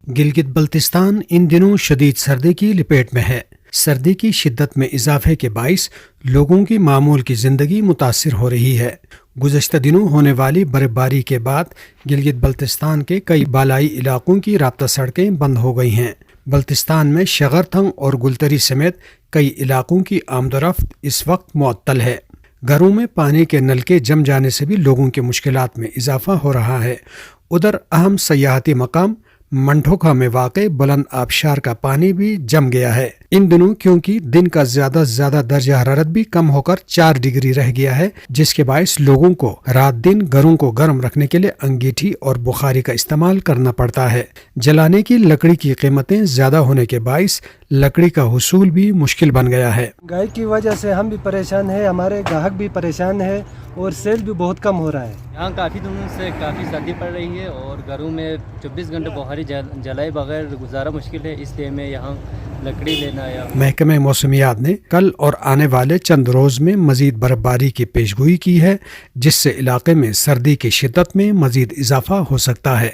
گلگت بلتستان ان دنوں شدید سردی کی لپیٹ میں ہے۔ سردی کی شدت میں اضافے کے باعث لوگوں کی معمول کی زندگی متاثر ہو رہی ہے۔ گزشتہ دنوں ہونے والی برف باری کے بعد گلگت بلتستان کے کئی بالائی علاقوں کی رابطہ سڑکیں بند ہو گئی ہیں۔ بلتستان میں شغرتھنگ اور گلتری سمیت کئی علاقوں کی آمد و رفت اس وقت معطل ہے۔ گھروں میں پانی کے نلکے جم جانے سے بھی لوگوں کی مشکلات میں اضافہ ہو رہا ہے۔ ادھر اہم سیاحتی مقام منڈھوکا میں واقع بلند آبشار کا پانی بھی جم گیا ہے۔ ان دنوں کیونکہ دن کا زیادہ درجہ حرارت بھی کم ہو کر 4 ڈگری رہ گیا ہے، جس کے باعث لوگوں کو رات دن گھروں کو گرم رکھنے کے لیے انگیٹھی اور بخاری کا استعمال کرنا پڑتا ہے۔ جلانے کی لکڑی کی قیمتیں زیادہ ہونے کے باعث لکڑی کا حصول بھی مشکل بن گیا ہے۔ گائے کی وجہ سے ہم بھی پریشان ہیں، ہمارے گاہک بھی پریشان ہیں اور سیل بھی بہت کم ہو رہا ہے۔ یہاں کافی دنوں سے کافی سردی پڑ رہی ہے اور گھروں میں 24 گھنٹے بخاری جلائے بغیر گزارا مشکل ہے، اس لیے میں یہاں لکڑی لینا یا محکمہ موسمیات نے کل اور آنے والے چند روز میں مزید برف باری کی پیشگوئی کی ہے، جس سے علاقے میں سردی کی شدت میں مزید اضافہ ہو سکتا ہے۔